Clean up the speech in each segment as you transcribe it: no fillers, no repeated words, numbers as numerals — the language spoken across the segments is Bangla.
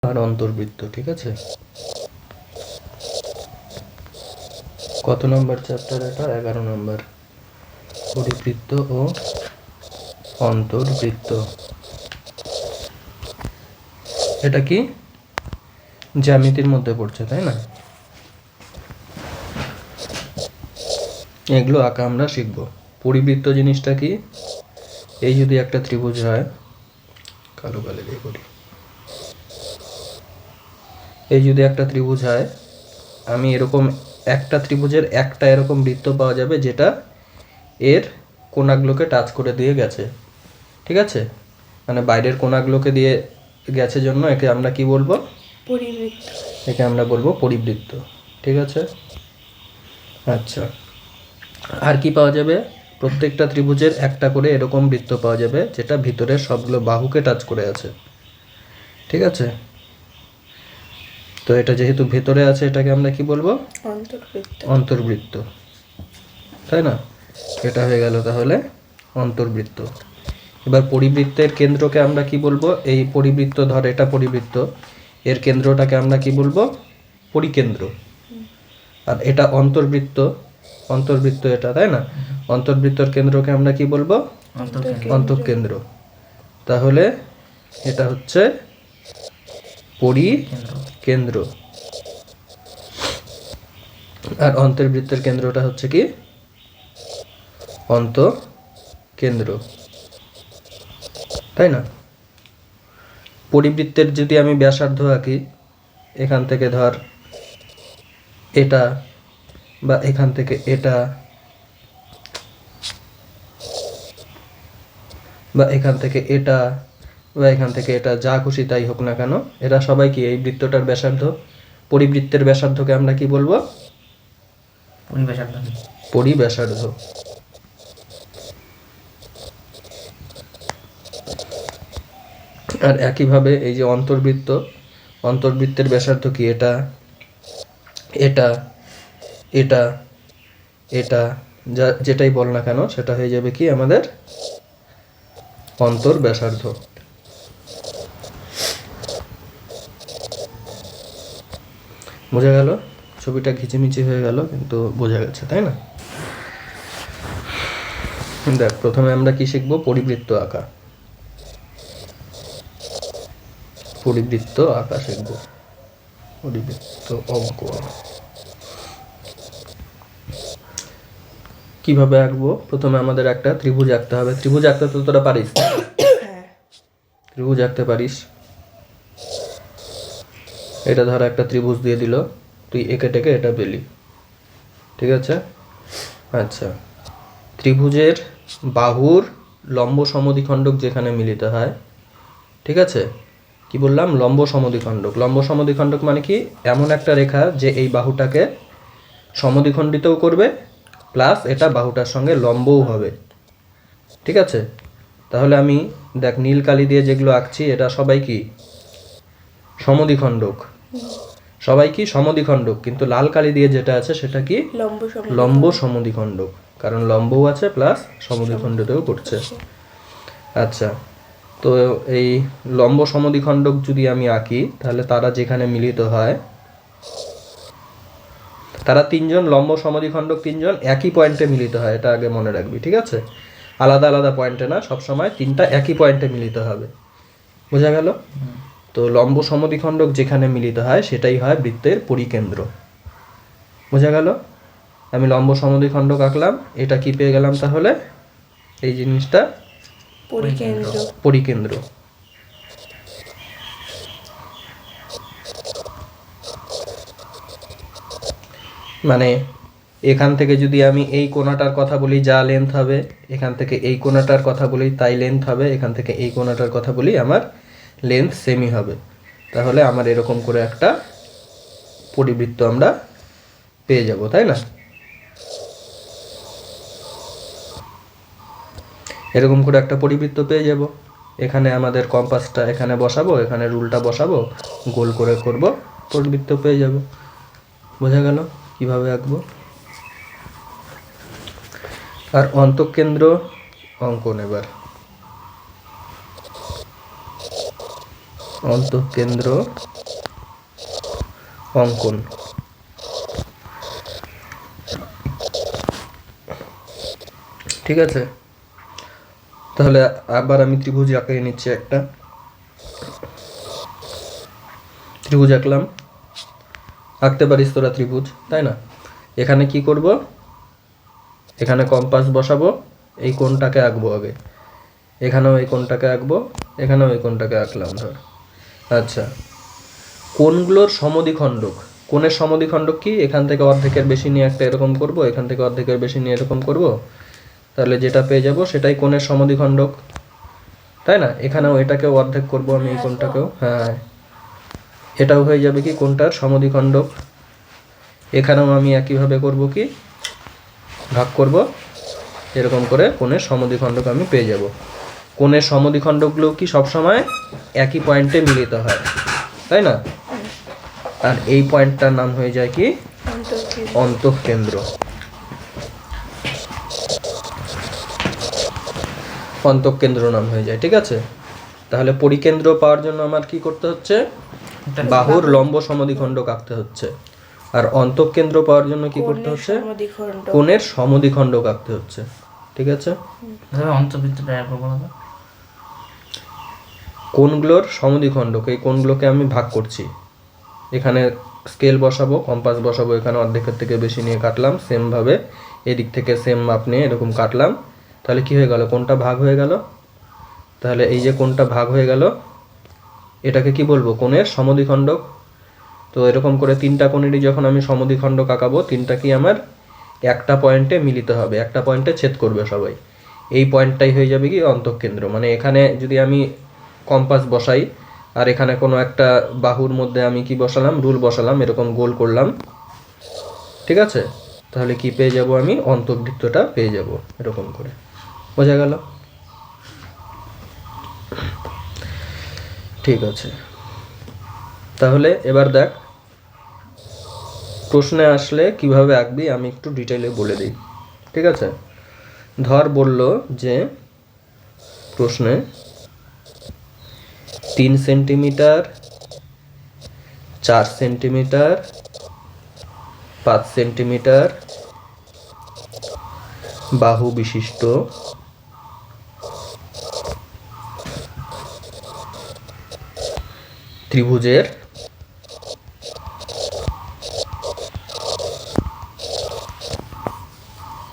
আর অন্তর্বৃত্ত। ঠিক আছে, কত নম্বর চ্যাপ্টার এটা? 11 নম্বর, পরিবৃত্ত ও অন্তর্বৃত্ত। এটা কি জ্যামিতির মধ্যে পড়ছে, তাই না? এগুলো আঁকা আমরা শিখব। পরিবৃত্ত জিনিসটা কি? এই যদি একটা ত্রিভুজ হয়, কালো কালে দিয়ে করি, এই যদি একটা ত্রিভুজ হয়, আমি এরকম একটা ত্রিভুজের একটা এরকম বৃত্ত পাওয়া যাবে যেটা এর কোণাগুলোকে টাচ করে দিয়ে গেছে। ঠিক আছে, মানে বাইরের কোণাগুলোকে দিয়ে গেছে জন্য একে আমরা কি বলবো? পরিবৃত্ত। একে আমরা বলবো পরিবৃত্ত। ঠিক আছে, আচ্ছা। আর কি পাওয়া যাবে? প্রত্যেকটা ত্রিভুজের একটা করে এরকম বৃত্ত পাওয়া যাবে যেটা ভিতরের সবগুলো বাহুকে টাচ করে আছে। ঠিক আছে, তো এটা যেহেতু ভেতরে আছে এটাকে আমরা কি বলবো? অন্তর্বৃত্ত। অন্তর্বৃত্ত, তাই না? এটা হয়ে গেল তাহলে অন্তর্বৃত্ত। এবার পরিবৃত্তের কেন্দ্রকে আমরা কি বলবো? এই পরিবৃত্ত, ধর এটা পরিবৃত্ত, এর কেন্দ্রটাকে আমরা কি বলবো? পরিকেন্দ্র। আর এটা অন্তর্বৃত্ত, অন্তর্বৃত্ত এটা, তাই না? অন্তর্বৃত্তর কেন্দ্রকে আমরা কি বলবো? অন্তঃকেন্দ্র। তাহলে এটা হচ্ছে পরিকেন্দ্র, আর অন্তর্বৃত্তের কেন্দ্রটা হচ্ছে কি? অন্তঃকেন্দ্র, তাই না? পরিবৃত্তের যদি আমি ব্যাসার্ধ আঁকি, এখান থেকে ধর এটা, বা এখান থেকে এটা, বা এখান থেকে এটা, বা এখান থেকে এটা, যা খুশি তাই হোক না কেন, এরা সবাই কি এই বৃত্তটার ব্যাসার্ধ? পরিবৃত্তের ব্যাসার্ধকে আমরা কি বলবো? পরিব্যাসার্ধ। আর একইভাবে এই যে অন্তর্বৃত্ত, অন্তর্বৃত্তের ব্যাসার্ধ কি? এটা, এটা, এটা, এটা, যা যেটাই বল না কেন সেটা হয়ে যাবে কি আমাদের অন্তর্ব্যাসার্ধ। বোঝা গেল? ছবিটা ঘিচিমিচি হয়ে গেল কিন্তু বোঝা গেছে, তাই না? দেখ, প্রথমে আমরা কি শিখবো? পরিবৃত্ত আঁকা। পরিবৃত্ত আঁকা শিখবো, পরিবৃত্ত অঙ্কন কিভাবে আঁকবো? প্রথমে আমাদের একটা ত্রিভুজ আঁকতে হবে। ত্রিভুজ আঁকতে তো তোরা পারিস? ত্রিভুজ আঁকতে পারিস? এটা ধর একটা ত্রিভুজ দিয়ে দিল, তুই একে টেকে এটা পেলি। ঠিক আছে, আচ্ছা। ত্রিভুজের বাহুর লম্ব সমদ্বিখণ্ডক যেখানে মিলিত হয়, ঠিক আছে, কি বললাম? লম্ব সমদ্বিখণ্ডক। লম্ব সমদ্বিখণ্ডক মানে কি? এমন একটা রেখা যে এই বাহুটাকে সমদ্বিখণ্ডিতও করবে, প্লাস এটা বাহুটার সঙ্গে লম্বও হবে। ঠিক আছে, তাহলে আমি দেখ নীল কালি দিয়ে যেগুলো আঁকছি এটা সবাই কি? সমদ্বিখণ্ডক। সবাই কি? সমদ্বিখণ্ডক। কিন্তু লাল কালি দিয়ে যেটা আছে সেটা কি? লম্ব সমদ্বিখণ্ডক, কারণ লম্বও আছে প্লাস সমদ্বিখণ্ডিতও করছে। আচ্ছা, তো এই লম্ব সমদ্বিখণ্ডক যদি আমি আঁকি, তাহলে তারা যেখানে মিলিত হয়, তারা তিনজন লম্ব সমদ্বিখণ্ডক, তিনজন একই পয়েন্টে মিলিত হয়, এটা আগে মনে রাখবি। ঠিক আছে, আলাদা আলাদা পয়েন্টে না, সবসময় তিনটা একই পয়েন্টে মিলিত হবে। বোঝা গেল? তো লম্ব সমদ্বিখণ্ডক যেখানে মিলিত হয় সেটাই হয় বৃত্তের পরিকেন্দ্র। বোঝা গেল? আমি লম্ব সমদ্বিখণ্ডক আঁকলাম, এটা কি পেয়ে গেলাম তাহলে? এই জিনিসটা পরিকেন্দ্র। মানে এখান থেকে যদি আমি এই কোণাটার কথা বলি যা লেন্থ হবে, এখান থেকে এই কোণাটার কথা বলি তাই লেন্থ হবে, এখান থেকে এই কোণাটার কথা বলি আমার লেন্থ সেমই হবে, তাহলে আমার এরকম করে একটা পরিবৃত্ত আমরা পেয়ে যাব, তাই না? এরকম করে একটা পরিবৃত্ত পেয়ে যাব। এখানে আমাদের কম্পাসটা এখানে বসাবো, এখানে রুলটা বসাবো, গোল করে করব, পরিবৃত্ত পেয়ে যাব। বোঝা গেল কিভাবে আঁকবো? আর অন্তঃকেন্দ্র অঙ্কন। এবার অন্তঃকেন্দ্র অঙ্কন। ঠিক আছে, তাহলে আবার আমি ত্রিভুজ আঁকিয়ে নিচ্ছি। একটা ত্রিভুজ আঁকলাম, আঁকতে পারিস তোরা ত্রিভুজ, তাই না? এখানে কি করব, এখানে কম্পাস বসাবো, এই কোণটাকে আঁকবো আগে, এখানেও এই কোণটাকে আঁকবো, এখানেও এই কোণটাকে আঁকলাম ধর। আচ্ছা, কোণগুলোর সমদ্বিখণ্ডক, কোণের সমদ্বিখণ্ডক কি? এখান থেকে অর্ধেকের বেশি নিয়ে একটা এরকম করব, এখান থেকে অর্ধেকের বেশি নিয়ে এরকম করব, তাহলে যেটা পেয়ে যাব সেটাই কোণের সমদ্বিখণ্ডক, তাই না? এখানেও এটাকেও অর্ধেক করব আমি, এই কোণটাকেও, হ্যাঁ এটাও হয়ে যাবে কি কোণটার সমদ্বিখণ্ডক। এখানেও আমি একইভাবে করব, কি ভাগ করব, এরকম করে কোণের সমদ্বিখণ্ডক আমি পেয়ে যাব। কোণের সমদ্বিখণ্ডকগুলো কি সবসময় একই পয়েন্টে মিলিত হয়, তাই না? আর এই পয়েন্টটার নাম হয়ে যায় কি? অন্তঃকেন্দ্র। অন্তঃকেন্দ্র নাম হয়ে যায়, ঠিক আছে? তাহলে পরিকেন্দ্র পাওয়ার জন্য আমার কি করতে হচ্ছে? বাহুর লম্ব সমদ্বিখণ্ডক আঁকতে হচ্ছে। আর অন্তঃকেন্দ্র পাওয়ার জন্য কি করতে হচ্ছে? কোণের সমদ্বিখণ্ডক আঁকতে হচ্ছে, ঠিক আছে? অন্তর্বৃত্তটা একবার বলো তো। কোণগুলোর সমদ্বিখণ্ডক, এই কোণগুলোকে আমি ভাগ করছি, এখানে স্কেল বসাবো, কম্পাস বসাবো, এখানে অর্ধেকের থেকে বেশি নিয়ে কাটলাম, সেমভাবে এদিক থেকে সেম মাপ নিয়ে এরকম কাটলাম, তাহলে কি হয়ে গেল? কোণটা ভাগ হয়ে গেল। তাহলে এই যে কোণটা ভাগ হয়ে গেল, এটাকে কি বলবো? কোণের সমদ্বিখণ্ডক। তো এরকম করে তিনটা কোণেরই যখন আমি সমদ্বিখণ্ডক আঁকাবো, তিনটা কি আমার একটা পয়েন্টে মিলিত হবে, একটা পয়েন্টে ছেদ করবে সবাই, এই পয়েন্টটাই হয়ে যাবে কি? অন্তঃকেন্দ্র। মানে এখানে যদি আমি কম্পাস বসাই আর এখানে কোনো একটা বাহুর মধ্যে আমি কি বসালাম? রুল বসালাম, এরকম গোল করলাম, ঠিক আছে? তাহলে কি পেয়ে যাব আমি? অন্তর্বৃত্তটা পেয়ে যাব, এরকম করে। বোঝা গেল? ঠিক আছে, তাহলে এবার দেখ প্রশ্নে আসলে কিভাবে আঁকবি আমি একটু ডিটেইলে বলে দিই, ঠিক আছে? ধর বলল যে প্রশ্নে 3 সেন্টিমিটার, 4 সেন্টিমিটার, 5 সেন্টিমিটার বাহু বিশিষ্ট ত্রিভুজের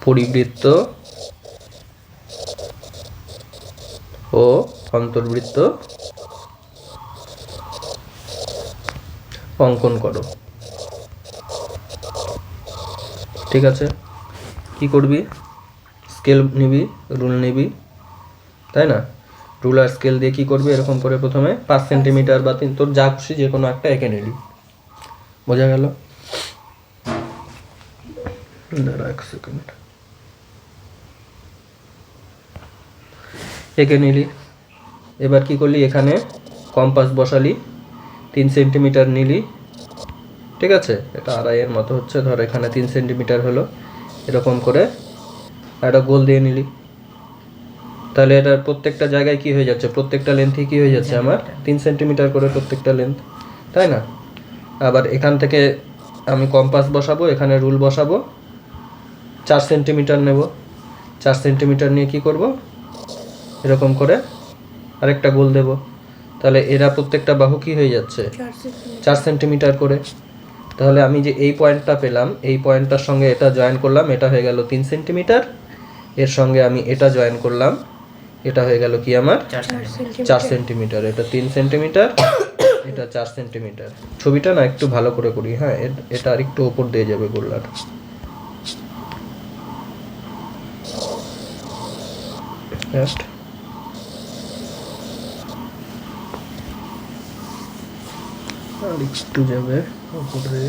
পরিবৃত্ত ও অন্তর্বৃত্ত অঙ্কন করো। ঠিক আছে, কি করবি? স্কেল নিবি, রুল নিবি, তাই না? রুল আর স্কেল দিয়ে কি করবি? এরকম করে প্রথমে 5 সেন্টিমিটার বা 3, তোর যা খুশি যে কোনো একটা এঁকে নিবি। বোঝা গেল? দাঁড়া 1 সেকেন্ড, এঁকে নিলি। এবার কি করলি? এখানে কম্পাস বসালি, 3 সেন্টিমিটার নিলি, ঠিক আছে? এটা আড়াইয়ের মতো হচ্ছে, ধর এখানে 3 সেন্টিমিটার হলো, এরকম করে একটা গোল দিয়ে নিলি। তাহলে এটার প্রত্যেকটা জায়গায় কি হয়ে যাচ্ছে? প্রত্যেকটা লেন্থই কি হয়ে যাচ্ছে আমার? 3 সেন্টিমিটার করে প্রত্যেকটা লেন্থ, তাই না? আবার এখান থেকে আমি কম্পাস বসাবো, এখানে রুল বসাবো, 4 সেন্টিমিটার নেব, 4 সেন্টিমিটার নিয়ে কি করব? এরকম করে আরেকটা গোল দেব। তাহলে এরা প্রত্যেকটা বাহু কি হয়ে যাচ্ছে? 4 সেন্টিমিটার করে। তাহলে আমি যে এই পয়েন্টটা পেলাম, এই পয়েন্টটার সঙ্গে এটা জয়েন করলাম, এটা হয়ে গেল 3 সেন্টিমিটার, এর সঙ্গে আমি এটা জয়েন করলাম, এটা হয়ে গেল কি আমার? 4 সেন্টিমিটার। এটা 3 সেন্টিমিটার, এটা 4 সেন্টিমিটার। ছবিটা না একটু ভালো করে করি, হ্যাঁ, এটা আর একটু উপর দিয়ে যাবে গোল্লাটা। জাস্ট আর একটু যাবে উপরে,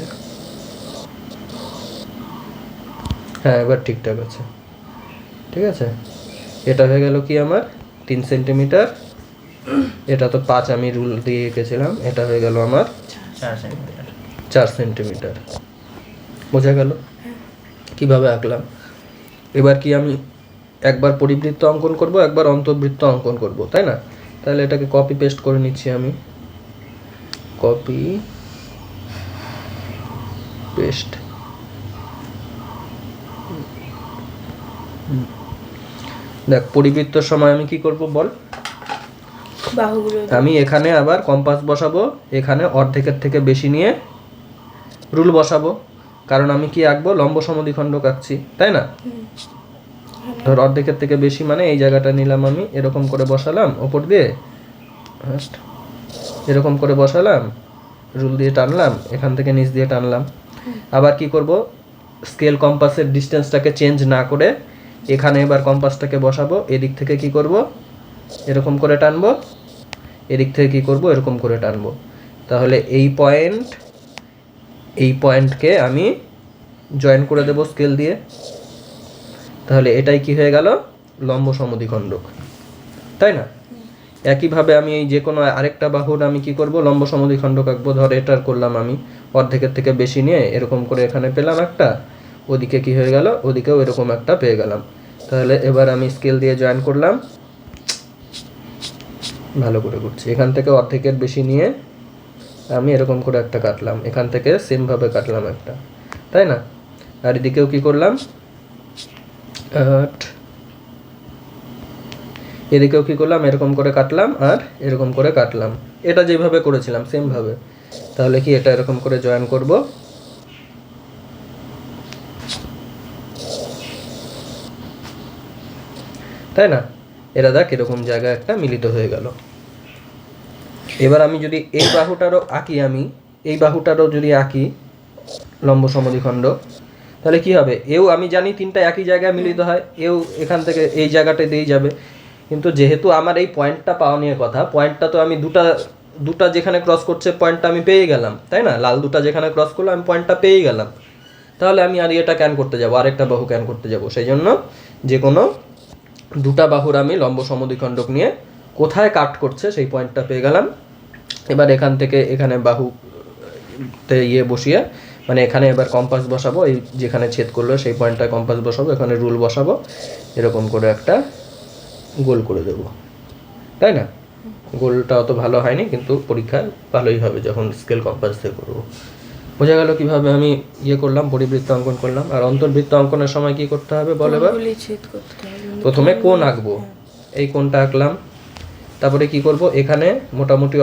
হ্যাঁ এবার ঠিকঠাক আছে, ঠিক আছে? এটা হয়ে গেল কি আমার? 3 সেন্টিমিটার, এটা তো 5 আমি রুল দিয়ে এঁকেছিলাম, এটা হয়ে গেল আমার 4 সেন্টিমিটার। বোঝা গেল কিভাবে আঁকলাম? এবার কি আমি একবার পরিবৃত্ত অঙ্কন করব, একবার অন্তর্বৃত্ত অঙ্কন করব, তাই না? তাহলে এটাকে কপি পেস্ট করে নিচ্ছি আমি, কপি পেস্ট। দেখ পরিবৃত্তর সময় আমি কি করব বল, বাহুগুলো আমি এখানে আবার কম্পাস বসাবো, এখানে অর্ধেকের থেকে বেশি নিয়ে রুল বসাবো, কারণ আমি কি আঁকবো, লম্ব সমদ্বিখণ্ডক আঁকছি, তাই না? ধর অর্ধেকের থেকে বেশি মানে এই জায়গাটা নিলাম আমি, এরকম করে বসালাম ওপর দিয়ে, এরকম করে বসালাম, রুল দিয়ে টানলাম, এখান থেকে নিচ দিয়ে টানলাম। আবার কি করব, স্কেল কম্পাসের ডিস্টেন্সটাকে চেঞ্জ না করে এখানে এবার কম্পাসটাকে বসাবো, এদিক থেকে কি করব, এরকম করে টানবো, এদিক থেকে কি করব, এরকম করে টানবো। তাহলে এই পয়েন্টকে আমি জয়েন করে দেব স্কেল দিয়ে। তাহলে এটাই কি হয়ে গেল, লম্ব সমদ্বিখণ্ডক, তাই না? একইভাবে আমি এই যে কোনো আরেকটা বাহুর আমি কি করব, লম্ব সমদ্বিখণ্ডক আঁকবো। ধর এটার করলাম আমি অর্ধেকের থেকে বেশি নিয়ে এরকম করে এখানে পেলাম একটা, ওদিকে কি হয়ে গেল, ওদিকেও এরকম একটা পেয়ে গেলাম। তাহলে এবার আমি স্কেল দিয়ে জয়েন করলাম, ভালো করে করছি, এখান থেকে অর্ধেকের বেশি নিয়ে আমি এরকম করে একটা কাটলাম, এখান থেকে সেমভাবে কাটলাম একটা, তাই না? আর এদিকেও কি করলাম, এদিকেও কি করলাম, এরকম করে কাটলাম আর এরকম করে কাটলাম, এটা যেভাবে করেছিলাম সেমভাবে। তাহলে কি এটা এরকম করে জয়েন করব, তাই না? এরা দেখ এরকম জায়গায় একটা মিলিত হয়ে গেল। এবার আমি যদি এই বাহুটারও আঁকি, আমি এই বাহুটারও যদি আঁকি লম্ব সমদ্বিখণ্ডক, তাহলে কি হবে, এও আমি জানি তিনটা একই জায়গায় মিলিত হয়, এও এখান থেকে এই জায়গাটা দিয়েই যাবে। কিন্তু যেহেতু আমার এই পয়েন্টটা পাওয়া নিয়ে কথা, পয়েন্টটা তো আমি দুটা যেখানে ক্রস করছে পয়েন্টটা আমি পেয়ে গেলাম, তাই না? লাল দুটা যেখানে ক্রস করলো আমি পয়েন্টটা পেয়ে গেলাম। তাহলে আমি আর এটা ক্যান করতে যাব, আরেকটা বাহু ক্যান করতে যাব, সেই জন্য যে কোনো দুটা বাহুর আমি লম্ব সমদ্বিখণ্ডক নিয়ে কোথায় কাট করছে সেই পয়েন্টটা পেয়ে গেলাম। এবার এখান থেকে এখানে বাহুতে বসিয়ে, মানে এখানে এবার কম্পাস বসাবো, এই যেখানে ছেদ করলো সেই পয়েন্টটায় কম্পাস বসাবো, এখানে রুল বসাবো, এরকম করে একটা গোল করে দেব, তাই না? গোলটা অত ভালো হয়নি, কিন্তু পরীক্ষায় ভালোই হবে যখন স্কেল কম্পাস দিয়ে করবো। বোঝা গেল কিভাবে আমি করলাম, পরিবৃত্ত অঙ্কন করলাম। আর অন্তর্বৃত্ত অঙ্কনের সময় কি করতে হবে বল এবার, কোণগুলি ছেদ করতে হবে। প্রথমে কোণ আঁকবো, এই কোণটা আঁকলাম, তারপরে কি করব, এখানে মোটামুটি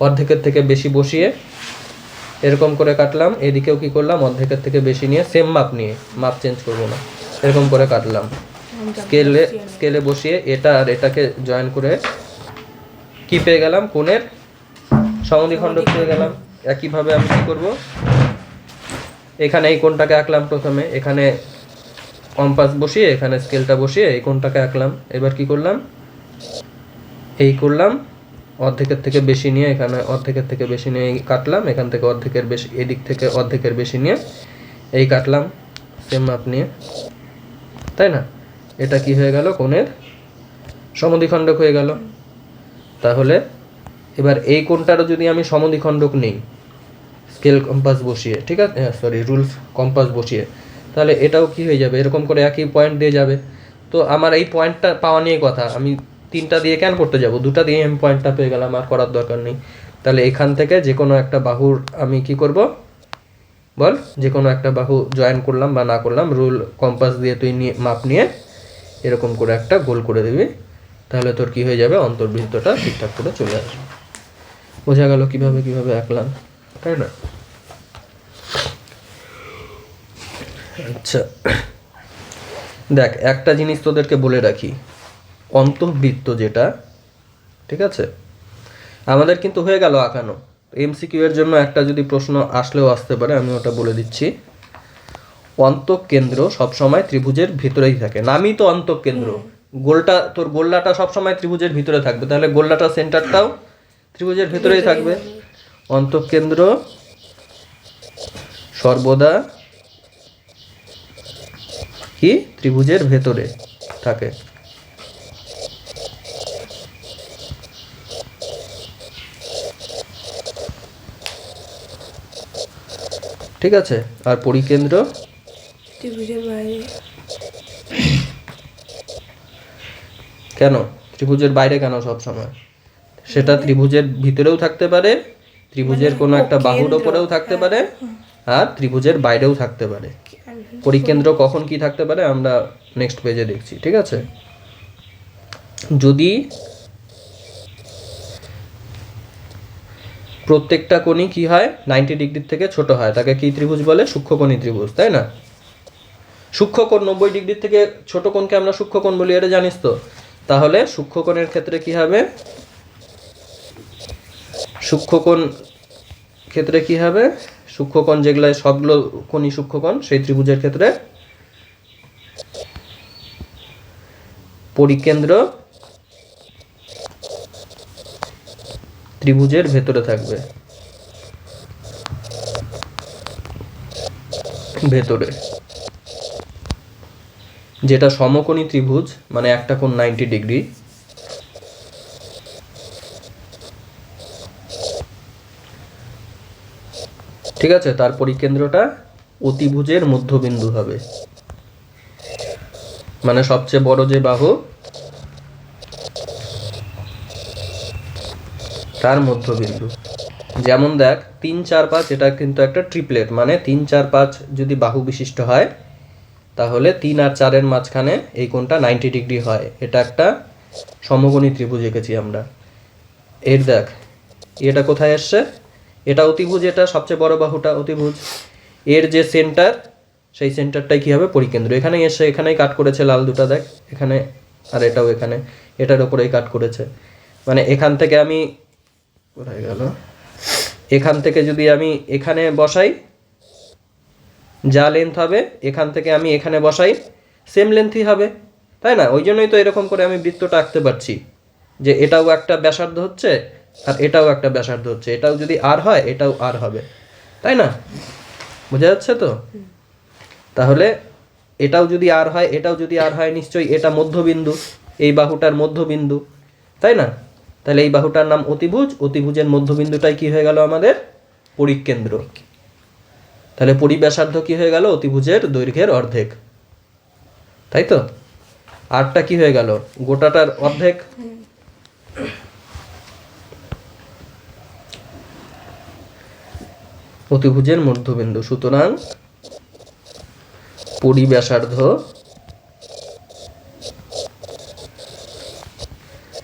অর্ধেকের থেকে বেশি বসিয়ে এরকম করে কাটলাম, এদিকেও কি করলাম, অর্ধেকের থেকে বেশি নিয়ে সেম মাপ নিয়ে, মাপ চেঞ্জ করব না, এরকম করে কাটলাম, স্কেলে বসিয়ে এটা আর এটাকে জয়েন করে কি পেয়ে গেলাম, কোণের সমদ্বিখণ্ডক পেয়ে গেলাম। একইভাবে আমি কি করব, এখানে এই কোণটাকে আঁকলাম, প্রথমে এখানে কম্পাস বসিয়ে এখানে স্কেলটা বসিয়ে এই কোণটাকে আঁকলাম। এবার কি করলাম, এই করলাম, অর্ধেকের থেকে বেশি নিয়ে এখানে অর্ধেকের থেকে বেশি নিয়ে কাটলাম, এখান থেকে অর্ধেকের বেশি, এদিক থেকে অর্ধেকের বেশি নিয়ে এই কাটলাম সেম মাপ নিয়ে, তাই না? এটা কি হয়ে গেল, কোণের সমদ্বিখণ্ডক হয়ে গেল। তাহলে এবার এই কোণটারও যদি আমি সমদ্বিখণ্ডক নেই স্কেল কম্পাস বসিয়ে, ঠিক আছে, রুল কম্পাস বসিয়ে, তাহলে এটাও কি হয়ে যাবে, এরকম করে একই পয়েন্ট দিয়ে যাবে। তো আমার এই পয়েন্টটা পাওয়া নিয়ে কথা, আমি তিনটা দিয়ে কেন করতে যাব, দুটা দিয়ে আমি পয়েন্টটা পেয়ে গেলাম, আর করার দরকার নেই। তাহলে এখান থেকে যে কোনো একটা বাহুর আমি কি করব বল, যে কোনো একটা বাহু জয়েন করলাম বা না করলাম, রুল কম্পাস দিয়ে তুই মাপ নিয়ে এরকম করে একটা গোল করে দিবি, তাহলে তোর কি হয়ে যাবে, অন্তর্বৃত্তটা ঠিকঠাক করে চলে আসবে। বোঝা গেল কিভাবে কিভাবে আঁকলাম, তাই না? আচ্ছা দেখ, একটা জিনিস তোদেরকে বলে রাখি, অন্তর্বৃত্ত যেটা, ঠিক আছে, আমাদের কিন্তু হয়ে গেল আঁকানো। এমসিকিউ এর জন্য একটা যদি প্রশ্ন আসলেও আসতে পারে, আমি ওটা বলে দিচ্ছি। অন্তঃকেন্দ্র সবসময় ত্রিভুজের ভিতরেই থাকে, নামই তো অন্তঃকেন্দ্র, গোলটা তোর গোল্লাটা সবসময় ত্রিভুজের ভিতরে থাকবে, তাহলে গোল্লাটা সেন্টারটাও ত্রিভুজের ভিতরেই থাকবে। অন্তঃকেন্দ্র সর্বদা কি ত্রিভুজের ভেতরে থাকে। ঠিক আছে, আর পরিকেন্দ্র ত্রিভুজের বাইরে। কেন ত্রিভুজের বাইরে কেন সব সময়, সেটা ত্রিভুজের ভিতরেও থাকতে পারে, ত্রিভুজের কোনো একটা বাহুর ওপরেও থাকতে পারে, আর ত্রিভুজের বাইরেও থাকতে পারে। পরিকেন্দ্র কখন কি থাকতে পারে আমরা নেক্সট পেজে দেখছি, ঠিক আছে? যদি প্রত্যেকটা কোণই কি হয় 90 ডিগ্রির থেকে ছোট হয়, তাকে কি ত্রিভুজ বলে? সূক্ষ্মকোণী ত্রিভুজ, তাই না? সূক্ষ্মকোণ 90 ডিগ্রির থেকে ছোট কোণকে আমরা সূক্ষ্মকোণ বলি, এটা জানিস তো? তাহলে সূক্ষ্মকোণের ক্ষেত্রে কি হবে? সূক্ষ্মকোণ ক্ষেত্রে কি হবে? সূক্ষ্মকোণ যেগুলো সবগুলো কোণই সূক্ষ্মকোণ, সেই ত্রিভুজের ক্ষেত্রে পরিকেন্দ্র ত্রিভুজের ভেতরে থাকবে, ভেতরে। যেটা সমকোণী ত্রিভুজ, মানে একটা কোণ 90 ডিগ্রি, ঠিক আছে? তার পরিকেন্দ্রটা অতিভুজের মধ্যবিন্দু হবে, মানে সবচেয়ে বড় যে বাহু তার মধ্যবিন্দু। যেমন দেখ 3, 4, 5 এটা কিন্তু একটা ট্রিপলেট, মানে 3, 4, 5 যদি বাহু বিশিষ্ট হয় তাহলে 3 আর 4 এর মাঝখানে এই কোণটা 90 ডিগ্রি হয়। এটা একটা সমকোণী ত্রিভুজ এঁকেছি আমরা। এর দেখ এটা কোথায় আসছে? এটা অতিভুজ, এটা সবচেয়ে বড় বাহুটা অতিভুজ। এর যে সেন্টার, সেই সেন্টারটাই কি হবে? পরিকেন্দ্র। এখানেই এসে এখানেই কাট করেছে লাল দুটা, দেখ এখানে আর এটাও এখানে, এটার উপরেই কাট করেছে। মানে এখান থেকে আমি কোথায় গেল, এখান থেকে যদি আমি এখানে বসাই যা লেন্থ হবে, এখান থেকে আমি এখানে বসাই সেম লেন্থই হবে, তাই না? ওই জন্যই তো এরকম করে আমি বৃত্তটা আঁকতে পারছি, যে এটাও একটা ব্যাসার্ধ হচ্ছে আর এটাও একটা ব্যাসার্ধ হচ্ছে। এটাও যদি আর হয় এটাও আর হবে, তাই না? বোঝা যাচ্ছে তো? তাহলে এটাও যদি আর হয় এটাও যদি আর হয়, নিশ্চয়ই এটা মধ্যবিন্দু, এই বাহুটার মধ্যবিন্দু, তাই না? তাহলে এই বাহুটার নাম অতিভুজ, অতিভুজের মধ্যবিন্দুটাই কি হয়ে গেল আমাদের? পরিকেন্দ্র। তাহলে পরিব্যাসার্ধ কি হয়ে গেল? অতিভুজের দৈর্ঘ্যের অর্ধেক, তাই তো? আরটা কি হয়ে গেল? গোটাটার অর্ধেক। অতিভুজের মধ্যবিন্দু, সুতরাং পরিব্যাসার্ধ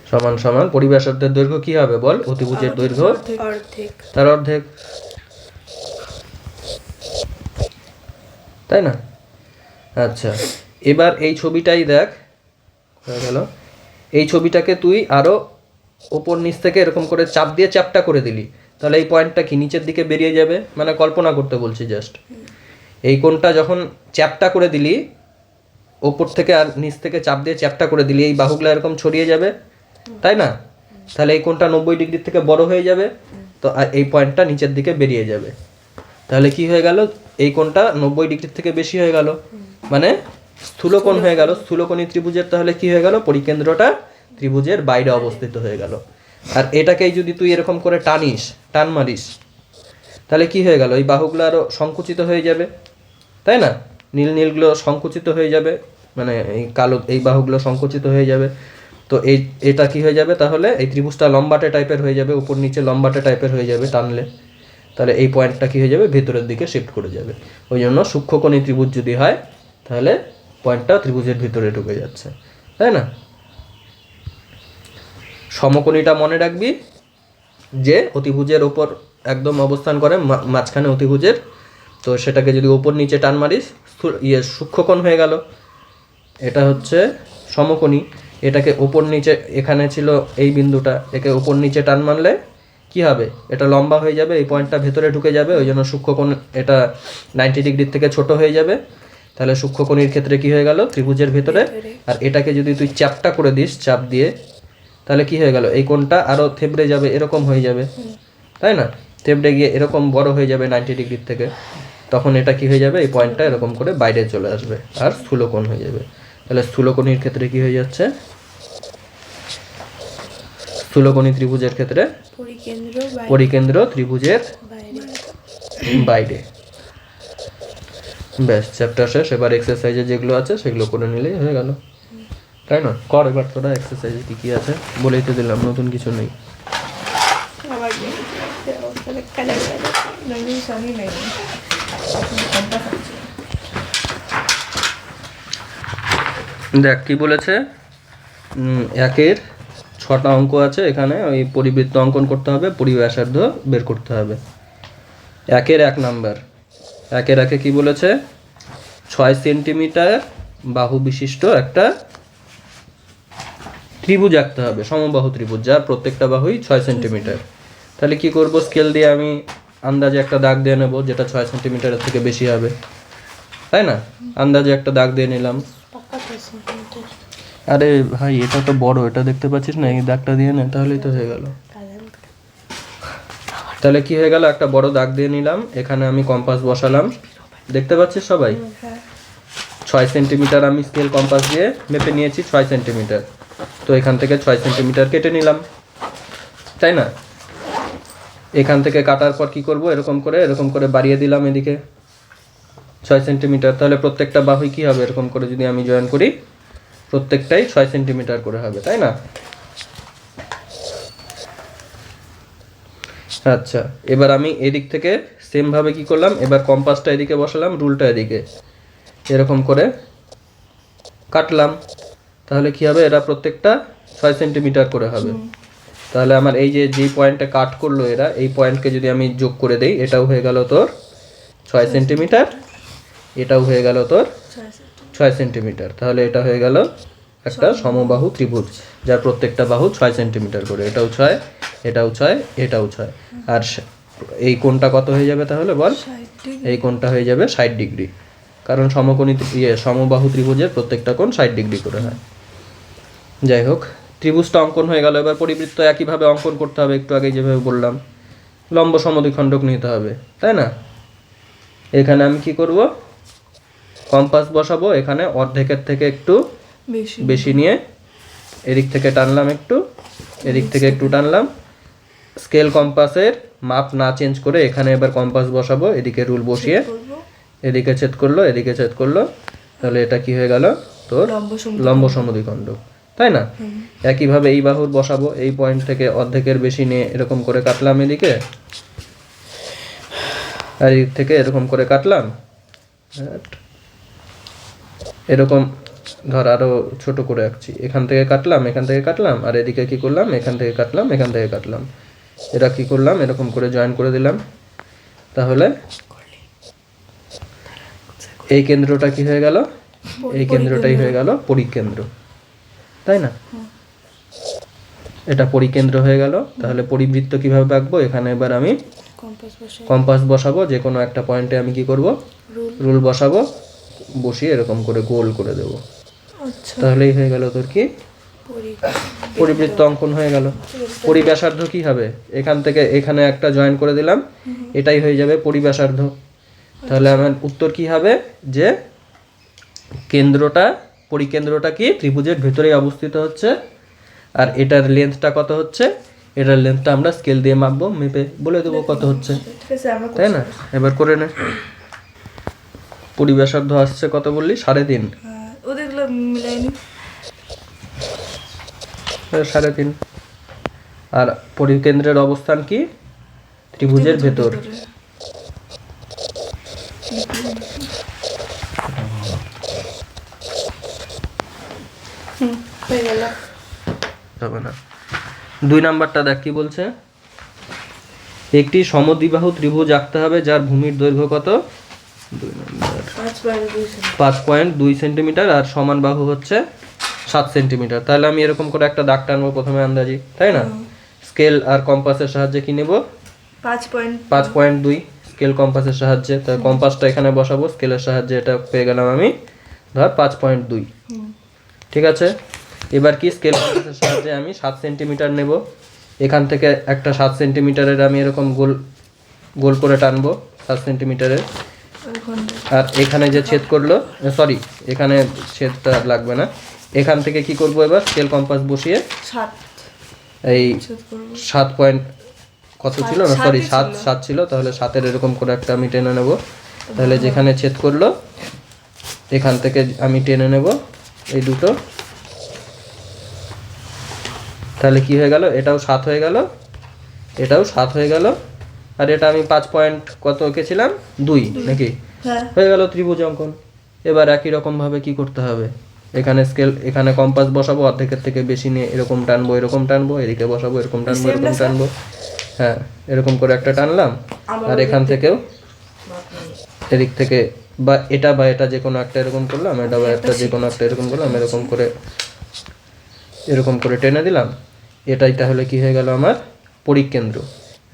সমান সমান পরিব্যাসার্ধের দৈর্ঘ্য কি হবে বল? অতিভুজের দৈর্ঘ্য অর্ধেক, তার অর্ধেক, তাই না? আচ্ছা, এবার এই ছবিটাই দেখ, হয়ে গেল। এই ছবিটাকে তুই আরো ওপর নিচ থেকে এরকম করে চাপ দিয়ে চ্যাপটা করে দিলি, তাহলে এই পয়েন্টটা কি নিচের দিকে বেরিয়ে যাবে? মানে কল্পনা করতে বলছি জাস্ট। এই কোণটা যখন চ্যাপটা করে দিলি, ওপর থেকে আর নিচ থেকে চাপ দিয়ে চ্যাপটা করে দিলি, এই বাহুগুলো এরকম ছড়িয়ে যাবে, তাই না? তাহলে এই কোণটা 90 ডিগ্রির থেকে বড় হয়ে যাবে, তো আর এই পয়েন্টটা নিচের দিকে বেরিয়ে যাবে। তাহলে কি হয়ে গেল? এই কোণটা 90 ডিগ্রির থেকে বেশি হয়ে গেল, মানে স্থূলকোণ হয়ে গেল। স্থূলকোণী ত্রিভুজের তাহলে কি হয়ে গেল? পরিকেন্দ্রটা ত্রিভুজের বাইরে অবস্থিত হয়ে গেল। আর এটাকেই যদি তুই এরকম করে টান মারিস, তাহলে কি হয়ে গেল? এই বাহুগুলো আরো সংকুচিত হয়ে যাবে, তাই না? নীল নীলগুলো সংকুচিত হয়ে যাবে, মানে এই কালো এই বাহুগুলো সংকুচিত হয়ে যাবে। তো এটা কি হয়ে যাবে? তাহলে এই ত্রিভুজটা লম্বাটে টাইপের হয়ে যাবে, উপর নিচে লম্বাটে টাইপের হয়ে যাবে টানলে। তাহলে এই পয়েন্টটা কি হয়ে যাবে? ভেতরের দিকে শিফট করে যাবে। ওই জন্য সূক্ষ্মকোণী ত্রিভুজ যদি হয় তাহলে পয়েন্টটা ত্রিভুজের ভিতরে ঢুকে যাচ্ছে, তাই না? সমকোণীটা মনে রাখবি যে অতিভুজের ওপর একদম অবস্থান করে, মাঝখানে অতিভুজের, তো সেটাকে যদি ওপর নিচে টান মারিস সূক্ষ্মকোণ হয়ে গেল। এটা হচ্ছে সমকোণী, এটাকে ওপর নিচে, এখানে ছিল এই বিন্দুটা, একে ওপর নিচে টান মারলে কি হবে? এটা লম্বা হয়ে যাবে, এই পয়েন্টটা ভেতরে ঢুকে যাবে, ওই জন্য সূক্ষ্মকোণ এটা 90 ডিগ্রির থেকে ছোট হয়ে যাবে। তাহলে সূক্ষ্মকোণীর ক্ষেত্রে কি হয়ে গেল? ত্রিভুজের ভেতরে। আর এটাকে যদি তুই চ্যাপটা করে দিস চাপ দিয়ে, তাহলে কি হয়ে গেল? এই কোণটা আরো থেবড়ে যাবে, এরকম হয়ে যাবে, তাই না? থেবড়ে গিয়ে এরকম বড় হয়ে যাবে 90 ডিগ্রির থেকে, তখন এটা কি হয়ে যাবে? এই পয়েন্টটা এরকম করে বাইরে চলে আসবে আর স্থূলকোণ হয়ে যাবে। তাহলে স্থূলকোণীর ক্ষেত্রে কি হয়ে যাচ্ছে? স্থূলকোণী ত্রিভুজের ক্ষেত্রে পরিকেন্দ্র ত্রিভুজের বাইরে। ব্যাস, চ্যাপ্টার শেষ। এবার এক্সারসাইজে যেগুলো আছে সেগুলো করে নিলেই হয়ে গেল, তাই না? কর এবার তোরা এক্সারসাইজে কি কি আছে, বলেই তো দিলাম, নতুন কিছু নেই। তাহলে কালার নইলে সবই নাই কম্পাস আছে দেখ কি বলেছে, একের 6টা অঙ্ক আছে এখানে, ওই পরিবৃত্ত অঙ্কন করতে হবে, পরিব্যাসার্ধ বের করতে হবে। একের 1 নাম্বার, একের একে কি বলেছে, 6 সেন্টিমিটার বাহু বিশিষ্ট একটা ত্রিভুজ আঁকতে হবে, সমবাহু ত্রিভুজ, যার প্রত্যেকটা বাহুই 6 সেন্টিমিটার। তাহলে কি করব, স্কেল দিয়ে আমি আন্দাজে একটা দাগ দিয়ে নেব যেটা 6 সেন্টিমিটারের থেকে বেশি হবে, তাই না? আন্দাজে একটা দাগ দিয়ে নিলাম। পাক্কা 6 সেন্টিমিটার আরে ভাই এটা তো বড়, এটা দেখতে পাচ্ছিস না, এই দাগটা দিয়ে নে, তাহলেই তো হয়ে গেল। কালার তাহলে কি হয়ে গেল, একটা বড় দাগ দিয়ে নিলাম, এখানে আমি কম্পাস বসালাম, দেখতে পাচ্ছিস সবাই? হ্যাঁ 6 সেন্টিমিটার আমি স্কেল কম্পাস দিয়ে মেপে নিয়েছি, 6 সেন্টিমিটার। তো এখান থেকে 6 সেন্টিমিটার কেটে নিলাম, তাই না? এখান থেকে কাটার পর কি করব, এরকম করে বাড়িয়ে দিলাম এদিকে 6 সেন্টিমিটার। তাহলে প্রত্যেকটা বাহুই কি হবে, এরকম করে যদি আমি জয়েন করি, প্রত্যেকটাই 6 সেন্টিমিটার করে হবে, তাই না? আচ্ছা, এবার আমি এদিক থেকে সেম ভাবে কি করলাম, এবার কম্পাসটা এদিকে বসালাম, রুলটা এদিকে, এরকম করে কাটলাম। তাহলে কি হবে, এরা প্রত্যেকটা 6 সেন্টিমিটার করে হবে। তাহলে আমার এই যে পয়েন্টে কাট করলো এরা, এই পয়েন্টকে যদি আমি যোগ করে দেই, এটাও হয়ে গেল তোর 6 সেন্টিমিটার, এটাও হয়ে গেল তোর 6 সেন্টিমিটার। তাহলে এটা হয়ে গেল একটা সমবাহু ত্রিভুজ, যার প্রত্যেকটা বাহু 6 সেন্টিমিটার করে, এটাও 6, এটাও 6, এটাও 6। আর এই কোণটা কত হয়ে যাবে তাহলে বল? 60 এই কোণটা হয়ে যাবে 60 ডিগ্রি, কারণ সমকোণী সমবাহু ত্রিভুজের প্রত্যেকটা কোণ 60 ডিগ্রি করে হয়। যাই হোক, ত্রিভুজটা অঙ্কন হয়ে গেল। এবার পরিবৃত্ত একইভাবে অঙ্কন করতে হবে, একটু আগে যেভাবে বললাম, লম্ব সমদ্বিখণ্ডক নিতে হবে, তাই না? এখানে আমি কি করব, কম্পাস বসাবো, এখানে অর্ধেকের থেকে একটু বেশি বেশি নিয়ে এদিক থেকে টানলাম, একটু এদিক থেকে একটু টানলাম। স্কেল কম্পাসের মাপ না চেঞ্জ করে এখানে এবার কম্পাস বসাবো, এদিকে রুল বসিয়ে, করব এদিকে ছেদ করলো, এদিকে ছেদ করলো। তাহলে এটা কি হয়ে গেল, তোর লম্ব সমদ্বিখণ্ডক, তাই না? একইভাবে এই বাহুর বসাবো, এই পয়েন্ট থেকে অর্ধেকের বেশি নিয়ে এরকম করে কাটলাম এদিকে, আর এদিক থেকে এরকম করে কাটলাম, এরকম ধর আরো ছোট করে আঁকছি, এখান থেকে কাটলাম, এখান থেকে কাটলাম, আর এদিকে কি করলাম, এখান থেকে কাটলাম, এখান থেকে কাটলাম। এটা কি করলাম, এরকম করে জয়েন করে দিলাম। তাহলে এই কেন্দ্রটা কি হয়ে গেল, এই কেন্দ্রটাই হয়ে গেল পরিকেন্দ্র, তাই না? এটা পরিকেন্দ্র হয়ে গেল। তাহলে পরিবৃত্ত কিভাবে আঁকবো, এখানে এবার আমি কম্পাস বসাই কম্পাস বসাবো, যে কোনো একটা পয়েন্টে আমি কি করব, রুল বসাবো, বসিয়ে এরকম করে গোল করে দেব। আচ্ছা তাহলেই হয়ে গেল তোর কি, পরিবৃত্ত অঙ্কন হয়ে গেল। পরিব্যাসার্ধ কি হবে, এখান থেকে এখানে একটা জয়েন করে দিলাম, এটাই হয়ে যাবে পরিব্যাসার্ধ। তাহলে আমার উত্তর কি হবে, যে কেন্দ্রটা, পরিকেন্দ্রটা কি ত্রিভুজের ভেতরেই অবস্থিত হচ্ছে, আর এটার লেন্থটা কত হচ্ছে, এটার লেন্থটা আমরা স্কেল দিয়ে মাপবো, মেপে বলে দেবো কত হচ্ছে, ঠিক আছে আমরা তাই না? এবার করে নে। পরিব্যাসার্ধ আসছে কত বললি, 3.5, ওদেরগুলো মিলাইনি 3.5। আর পরিকেন্দ্রের অবস্থান কি, ত্রিভুজের ভেতর। হয়ে গেল হবে না। 2 নাম্বারটা দেখ কি বলছে, একটি সমদ্বিবাহু ত্রিভুজ আঁকতে হবে যার ভূমির দৈর্ঘ্য কত, 2 নাম্বার 5.2 সেন্টিমিটার আর সমান বাহু হচ্ছে 7 সেন্টিমিটার। তাহলে আমি এরকম করে একটা দাগ টানবো প্রথমে আন্দাজি, তাই না? স্কেল আর কম্পাসের সাহায্যে কি নেব, 5.2 স্কেল কম্পাসের সাহায্যে। তাহলে কম্পাসটা এখানে বসাবো, স্কেলের সাহায্যে এটা পেয়ে গেলাম আমি, ধর 5.2, ঠিক আছে? এবার কি স্কেল কম্পাসের সাহায্যে আমি 7 সেন্টিমিটার নেব, এখান থেকে একটা 7 সেন্টিমিটারের আমি এরকম গোল গোল করে টানবো 7 সেন্টিমিটারের। আর এখানে যে ছেদ করলো, সরি এখানে ছেদটা লাগবে না, এখান থেকে কি করব, এবার স্কেল কম্পাস বসিয়ে 7 এই ছেদ করব 7 পয়েন্ট কত ছিল না, সরি 7 ছিল, তাহলে 7-এর এরকম করে একটা আমি টেনে নেব। তাহলে যেখানে ছেদ করলো এখান থেকে আমি টেনে নেব এই দুটো, তাহলে কি হয়ে গেল, এটাও 7 হয়ে গেল, এটাও 7 হয়ে গেল, আর এটা আমি 5 পয়েন্ট কত এঁকেছিলাম 2 নাকি হ্যাঁ হয়ে গেল ত্রিভুজ অঙ্কন। এবার একই রকম ভাবে কি করতে হবে, এখানে স্কেল এখানে কম্পাস বসাবো, অর্ধেকের থেকে বেশি নিয়ে এরকম টানবো, এদিকে বসাবো এরকম টানবো, হ্যাঁ এরকম করে একটা টানলাম। আর এখান থেকেও এদিক থেকে বা এটা যে কোনো একটা এরকম করলাম, এটা বা একটা যে কোনো একটা এরকম করলাম, এরকম করে টেনে দিলাম। এটাই তাহলে কি হয়ে গেল আমার পরিকেন্দ্র।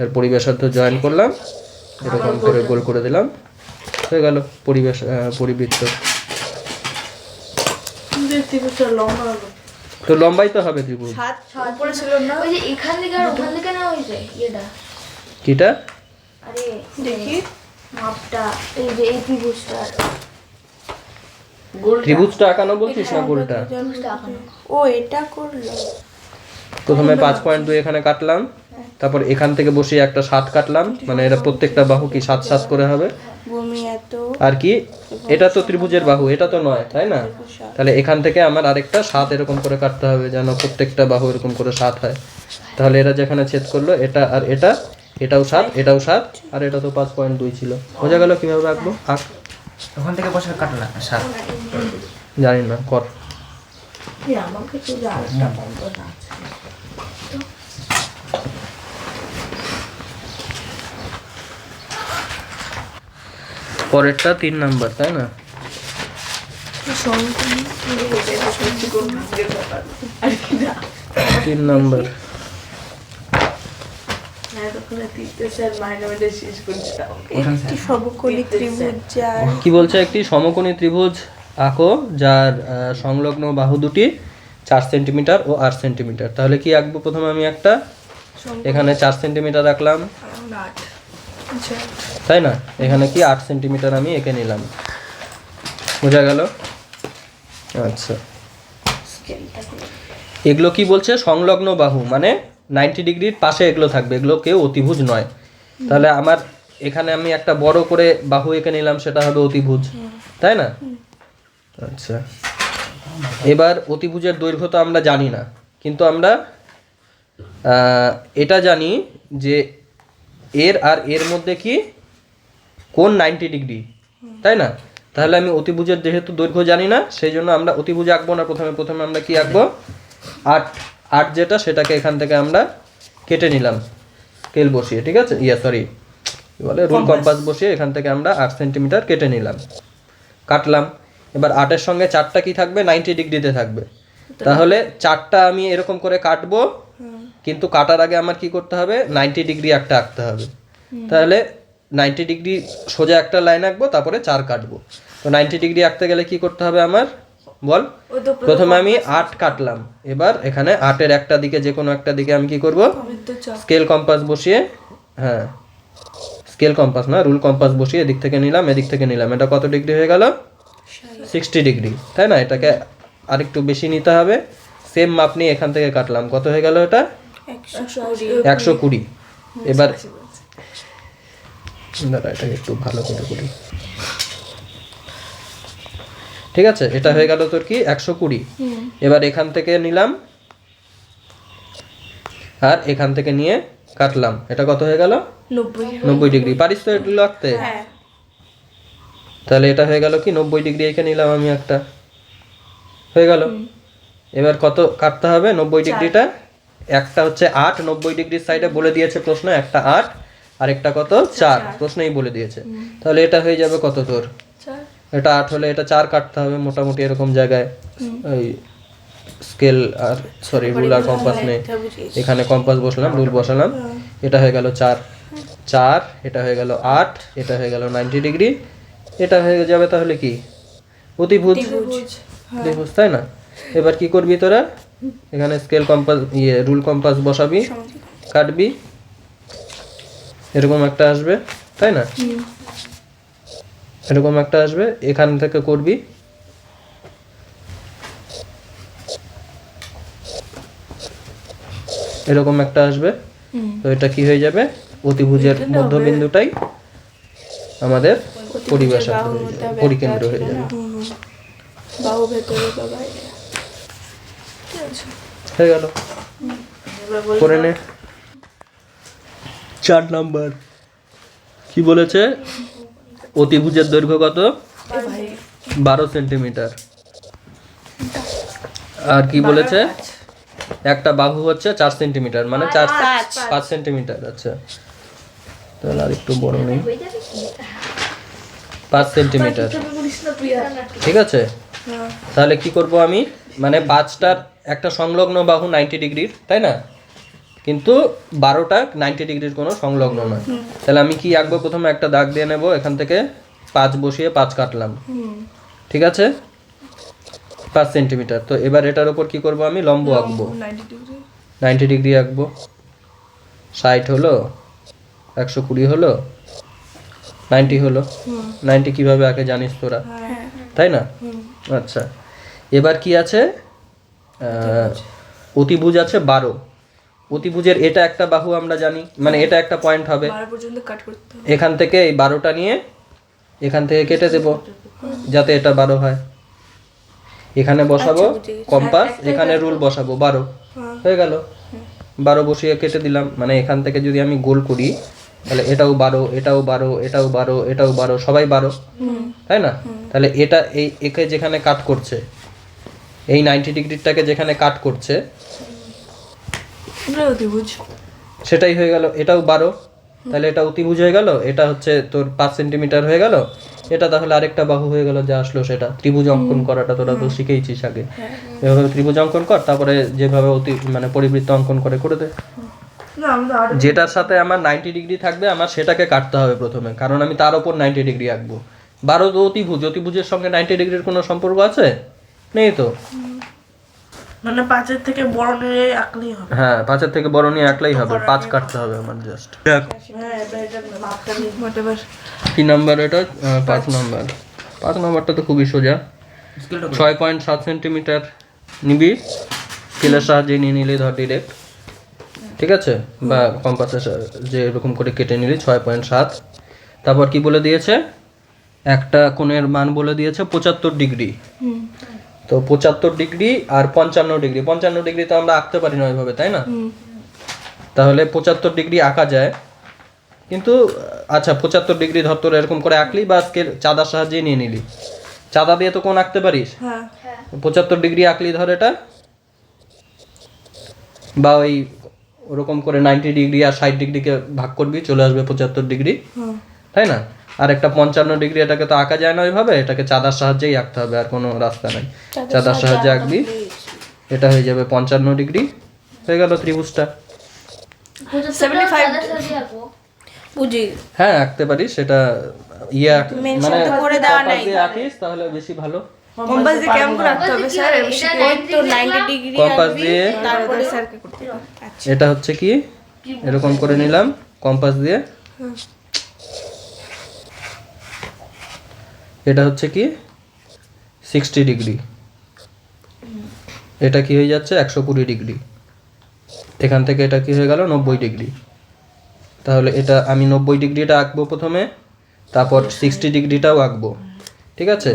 এর পরিবেশার্ধ জয়েন করলাম, এরকম করে গোল করে দিলাম, হয়ে গেল পরিবৃত্ত। তো লম্বাই তো হবে ত্রিভুজ। উপরে ছিল না ওই যে এখান থেকে আর ওখান থেকে না হয়েছে এটা কিটা আরে দেখি মাপটা এই যে এই ত্রিভুজটা ত্রিভুজটা আঁকানো বলছিস না গোলটা? ত্রিভুজটা আঁকানো ও এটা করলো প্রথমে 5.2 এখানে কাটলাম, তারপর এখান থেকে বসিয়ে একটা 7 কাটলাম, মানে এটা প্রত্যেকটা বাহু কি 7 করে হবে। ভূমি এত আর কি এটা তো ত্রিভুজের বাহু, এটা তো নয়, তাই না? তাহলে এখান থেকে আমার আরেকটা 7 এরকম করে কাটতে হবে, যেন প্রত্যেকটা বাহু এরকম করে 7 হয়। তাহলে এরা যেখানে ছেদ করলো এটা আর এটাও 7, এটাও 7, আর এটা তো 5.2 ছিল। বোঝা গেল কিভাবে আঁকবো? আঁক। ওখান থেকে বসে কাটলা 7 জানি না, কর। আমাকে তো আরেকটা বন্ধ না পরেরটা 3 নাম্বার, তাই না? 3 নাম্বার একটি সমকোণী ত্রিভুজ যার কি বলছে? একটি সমকোণী ত্রিভুজ আঁকো যার সংলগ্ন বাহু দুটি 4 সেন্টিমিটার ও 8 সেন্টিমিটার। তাহলে কি আঁকবো? প্রথমে আমি একটা এখানে 4 সেন্টিমিটার রাখলাম, তাই না? এখানে কি 8 সেন্টিমিটার আমি এঁকে নিলাম। বোঝা গেল? আচ্ছা, এগুলো কি বলছে? সংলগ্ন বাহু, মানে 90 ডিগ্রির পাশে এগুলো থাকবে, এগুলো কেউ অতিভুজ নয়। তাহলে আমার এখানে আমি একটা বড় করে বাহু এঁকে নিলাম, সেটা হবে অতিভুজ, তাই না? আচ্ছা, এবার অতিভুজের দৈর্ঘ্য তো আমরা জানি না, কিন্তু আমরা এটা জানি যে এর আর এর মধ্যে কি কোণ 90 ডিগ্রি, তাই না? তাহলে আমি অতিভুজের যেহেতু দৈর্ঘ্য জানি না, সেই জন্য আমরা অতিভুজ আঁকবো না। প্রথমে আমরা কি আঁকবো? 8 যেটা, সেটাকে এখান থেকে আমরা কেটে নিলাম স্কেল বসিয়ে, ঠিক আছে? বলে রুল কম্পাস বসিয়ে এখান থেকে আমরা 8 সেন্টিমিটার কেটে নিলাম, কাটলাম। এবার 8-এর সঙ্গে 4টা কি থাকবে? 90 ডিগ্রিতে থাকবে। তাহলে 4টা আমি এরকম করে কাটবো, কিন্তু কাটার আগে আমার কি করতে হবে? 90 ডিগ্রি একটা আঁকতে হবে। তাহলে 90 ডিগ্রি সোজা একটা লাইন আঁকবো, তারপরে 4 কাটবো। তো 90 ডিগ্রি আঁকতে গেলে কি করতে হবে আমার? বল। প্রথমে আমি 8 কাটলাম, এবার এখানে 8-এর একটা দিকে, যে কোনো একটা দিকে আমি কি করব? স্কেল কম্পাস বসিয়ে, হ্যাঁ স্কেল কম্পাস না, রুল কম্পাস বসিয়ে এদিক থেকে নিলাম, এদিক থেকে নিলাম। এটা কত ডিগ্রি হয়ে গেল? 60 ডিগ্রি, তাই না? এটাকে আরেকটু বেশি নিতে হবে। সেম মাপ নিয়ে এখান থেকে কাটলাম, কত হয়ে গেল? এটা 120। এবার দাঁড়া, এটাকে একটু ভালো করে করি। ঠিক আছে, এটা হয়ে গেল তোর কি 120। এবার এখান থেকে নিলাম আর এখান থেকে নিয়ে কাটলাম, এটা কত হয়ে গেল? 90 ডিগ্রি। পারিস তো এগুলো আঁকতে? তাহলে এটা হয়ে গেল কি 90 ডিগ্রি এঁকে নিলাম আমি একটা, হয়ে গেল। এবার কত কাটতে হবে? 90 ডিগ্রিটা একটা হচ্ছে 8, 90 ডিগ্রির সাইডে বলে দিয়েছে প্রশ্ন, একটা 8 আর একটা কত 4, প্রশ্নই বলে দিয়েছে। তাহলে এটা হয়ে যাবে কত তোর? এটা 8 হলে এটা 4 কাটতে হবে মোটামুটি এরকম জায়গায়। ওই স্কেল আর রুল আর কম্পাস নেই, এখানে কম্পাস বসালাম, রুল বসালাম, এটা হয়ে গেল 4, এটা হয়ে গেল 8, এটা হয়ে গেল 90 ডিগ্রি, এটা হয়ে যাবে তাহলে কি? অতিভুজ, তাই না? এবার কি করবি তোরা? এখানে স্কেল কম্পাস রুল কম্পাস বসাবি, কাটবি, এরকম একটা আসবে, তাই না? এরকম একটা আসবে, এখান থেকে করবি, এরকম একটা আসবে। তো এটা কি হয়ে যাবে? অতিভুজের মধ্যবিন্দুটাই আমাদের পরিবেশার্ধ হয়ে যাবে, পরিকেন্দ্র হয়ে যাবে। বাহু ভেতরে বা বাইরে হয়ে গেল। করে নে 4 নাম্বার। কি বলেছে অতিভুজের দৈর্ঘ্য কত? এ ভাই 12 সেন্টিমিটার। আর কি বলেছে একটা বাহু হচ্ছে 4 সেন্টিমিটার, মানে 5 সেন্টিমিটার। আচ্ছা তাহলে আর একটু বড় নেই, হয়ে যাবে কি 5 সেন্টিমিটার। ঠিক আছে, তাহলে কি করব আমি, মানে 5টার একটা সংলগ্ন বাহু 90 ডিগ্রির, তাই না? কিন্তু 12টা 90 ডিগ্রির কোনো সংলগ্ন নয়। তাহলে আমি কি আঁকবো? প্রথমে একটা দাগ দিয়ে নেব, এখান থেকে 5 বসিয়ে 5 কাটলাম। ঠিক আছে, 5 সেন্টিমিটার। তো এবার এটার উপর কি করব আমি? লম্ব আঁকবো। 90 ডিগ্রি 90 ডিগ্রি আঁকবো। 60 হলো, 120 হলো, 90 হলো। 90 কিভাবে আঁকে জানিস তোরা, তাই না? আচ্ছা, এবার কি আছে? অতিভুজ আছে 12। অতিভুজের এটা একটা বাহু আমরা জানি, মানে এটা একটা পয়েন্ট হবে। 12 পর্যন্ত কাট করতে হবে। এখান থেকে এই 12টা নিয়ে এখান থেকে কেটে দেব যাতে এটা 12 হয়। এখানে বসাবো কম্পাস, এখানে রুল বসাবো 12, হয়ে গেল। 12 বসিয়ে কেটে দিলাম। মানে এখান থেকে যদি আমি গোল করি তাহলে এটাও 12, এটাও 12, এটাও 12, এটাও 12, সবাই 12, তাই না? তাহলে এটা এই একে যেখানে কাট করছে, এই 90 ডিগ্রিটাকে যেখানে কাট করছে এটা অতিভুজ। সেটাই হয়ে গেল। এটাও 12, তাহলে এটা অতিভুজ হয়ে গেল। এটা হচ্ছে তোর 5 সেন্টিমিটার হয়ে গেল। এটা তাহলে আরেকটা বাহু হয়ে গেল, যা আসলো সেটা। ত্রিভুজ অঙ্কন করাটা তোরা তো শিখেইছিস আগে। এভাবে ত্রিভুজ অঙ্কন কর, তারপরে যেভাবে মানে পরিবৃত্ত অঙ্কন করে দে। না আমরা আর যেটার সাথে আমার 90 ডিগ্রি থাকবে আমার সেটাকে কাটতে হবে প্রথমে, কারণ আমি তার উপর 90 ডিগ্রি আঁকবো। 12 তো অতিভুজ, অতিভুজের সঙ্গে 90 ডিগ্রির কোনো সম্পর্ক আছে? নেই তো। মানে 5-এর থেকে বড় নিয়ে আঁকলেই হবে। হ্যাঁ, 5-এর থেকে বড় নিয়ে আঁকলেই হবে। 5 কাটতে হবে আমার জাস্ট। হ্যাঁ এবার এটা মাপটা নিয়ে whatever কি নাম্বার এটা? 5 নাম্বার। 5 নাম্বারটা তো খুবই সোজা। স্কেলটা 6.7 সেন্টিমিটার নিবি, স্কেলের সাহায্যে নিয়ে নিলে ধর ডিরেক্ট, ঠিক আছে? বা কম্পাসের যে এরকম করে কেটে নিলি 6.7। তারপর কি বলে দিয়েছে? একটা কোণের মান বলে দিয়েছে 75 ডিগ্রি। তো 75 ডিগ্রি আর 55 ডিগ্রি। 55 ডিগ্রি তো আমরা আঁকতে পারি না ওইভাবে, তাই না? তাহলে 75 ডিগ্রি আঁকা যায়, কিন্তু আচ্ছা 75 ডিগ্রি ধর তোর এরকম করে আঁকলি বা স্কেল চাঁদার সাহায্যে নিয়ে নিলি। চাঁদা দিয়ে তো কোণ আঁকতে পারিস। হ্যাঁ 75 ডিগ্রি আঁকলি ধর এটা, বা ওই ওরকম করে 90 ডিগ্রি আর 60 ডিগ্রিকে ভাগ করবি, চলে আসবে 75 ডিগ্রি, তাই না? আর একটা 55 ডিগ্রি, এটাকে তো আঁকা যায় না ওইভাবে, এটাকে চাঁদার সাহায্যেই আঁকতে হবে, আর কোনো রাস্তা নাই। চাঁদার সাহায্যে আঁকবি, এটা হয়ে যাবে 55 ডিগ্রি। হয়ে গেল ত্রিভুজটা। 75 বুঝি হ্যাঁ আঁকতে পারিস, সেটা মানে করে দেওয়া নাই। কম্পাস দিয়ে আঁকিস তাহলে বেশি ভালো। কম্পাস দিয়ে কেমন করে রাখতে হবে স্যার? ওই তো 90 ডিগ্রি কম্পাস দিয়ে তারপরে স্যারকে করতে হবে। আচ্ছা এটা হচ্ছে কি, এরকম করে নিলাম কম্পাস দিয়ে। এটা হচ্ছে কি 60 ডিগ্রি, এটা কি হয়ে যাচ্ছে 120 ডিগ্রি। এখান থেকে এটা কি হয়ে গেল 90 ডিগ্রি। তাহলে এটা আমি 90 ডিগ্রিটা আঁকবো প্রথমে, তারপর 60 ডিগ্রিটাও আঁকবো, ঠিক আছে?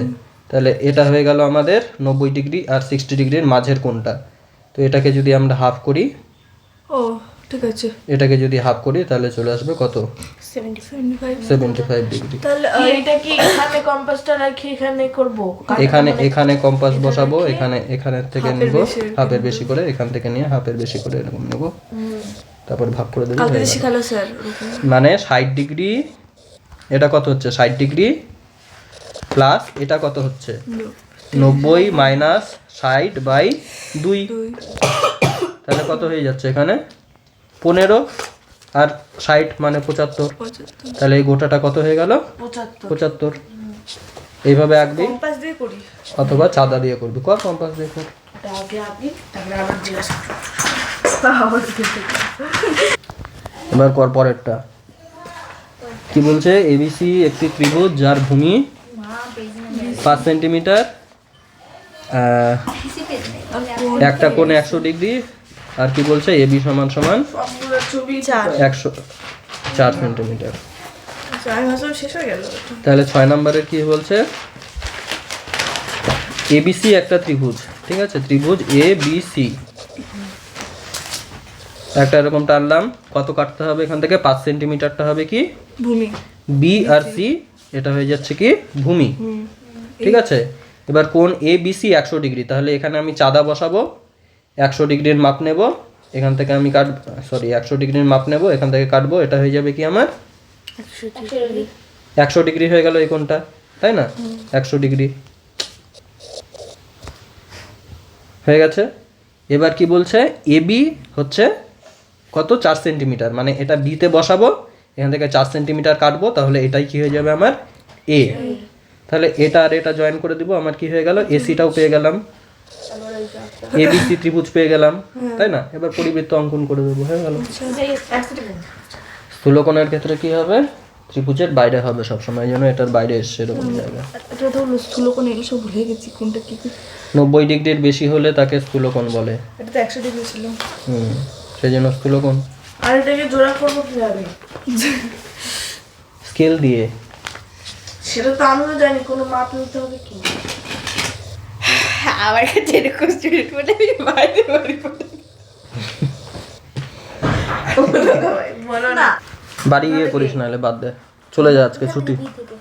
তাহলে এটা হয়ে গেল আমাদের 90 ডিগ্রি আর 60 ডিগ্রির মাঝের কোণটা। তো এটাকে যদি আমরা হাফ করি, ও ঠিক আছে এটাকে যদি হাফ করি তাহলে চলে আসবে কত? 75 75 ডিগ্রি। তাহলে এটা কি এখানে কম্পাসটা রাখি এখানে করব? এখানে কম্পাস বসাবো, এখানে থেকে নিব হাফের বেশি করে, এখান থেকে নিয়ে হাফের বেশি করে এরকম নেব, তারপর ভাগ করে দেবো। কালকে শিখালো স্যার মানে 60 ডিগ্রি, এটা কত হচ্ছে 60 ডিগ্রি প্লাস এটা কত হচ্ছে 90 মাইনাস 60/2, তাহলে কত হয়ে যাচ্ছে এখানে 15 আর 60 মানে 75। তাহলে এই গোটাটা কত হয়ে গেল 75। এইভাবে আঁকবি, কম্পাস দিয়ে করি অথবা চাঁদা দিয়ে করবি। কর কম্পাস দিয়ে কর। এটা আগে আঁকি তারপরে আবার জিজ্ঞাসা করব। এবার কর পরেরটা। কি বলছে? এবিসি একটি ত্রিভুজ যার ভূমি 5 সেন্টিমিটার, একটা কোণে 100 ডিগ্রি, আর কি বলছে এবি সমান সমান সবগুলো ছবি 104 সেন্টিমিটার। আচ্ছা আমি ভাবলাম শেষ হয়ে গেল। তাহলে 6 নম্বরের কি বলছে? এবিসি একটা ত্রিভুজ, ঠিক আছে? ত্রিভুজ এবিসি একটা এরকম টানলাম, কত কাটতে হবে এখান থেকে? 5 সেন্টিমিটারটা হবে কি ভূমি বি আর সি এটা হয়ে যাচ্ছে কি ভূমি, ঠিক আছে। এবার কোণ এ বি সি 100 ডিগ্রি, তাহলে এখানে আমি চাঁদা বসাবো, 100 ডিগ্রির মাপ নেব, এখান থেকে আমি 100 ডিগ্রির মাপ নেব, এখান থেকে কাটবো, এটা হয়ে যাবে কি আমার 100 ডিগ্রি হয়ে গেল এই কোণটা, তাই না? 100 ডিগ্রি হয়ে গেছে। এবার কি বলছে, এ বি হচ্ছে কত 4 সেন্টিমিটার, মানে এটা বিতে বসাবো, এখান থেকে 4 সেন্টিমিটার কাটবো, তাহলে এটাই কি হয়ে যাবে আমার এ। তাহলে এটা আর এটা জয়েন করে দিব, আমার কি হয়ে গেল, এসিটাও পেয়ে গেলাম, এবিসি ত্রিভুজ পেয়ে গেলাম, তাই না? এবার পরিবৃত্ত অঙ্কন করে দেবো, হয়ে গেল। স্থূলকোণের ক্ষেত্রে কি হবে, ত্রিভুজের বাইরে হবে সবসময়, যেন এটার বাইরে এসছে এরকম জায়গা। এটা তো হলো স্থূলকোণ, এগুলো সব ভুলে গেছি কোনটা কি কি। 90 ডিগ্রির বেশি হলে তাকে স্থূলকোণ বলে। এটা তো 100 ডিগ্রি ছিল। সেই জন্য স্থূলকোণ। আর এটাকে জোড়া করবো কিভাবে? স্কেল দিয়ে। সেটা তো আমিও জানি, কোনো মাপ নিতে হবে কি? আমার কাছে এরকম স্টুডেন্ট বলে আমি বাইরে বাড়ি বলো না। বাড়ি গিয়ে করিস, নাহলে বাদ দে, চলে যা, আজকে ছুটি। বি থেকে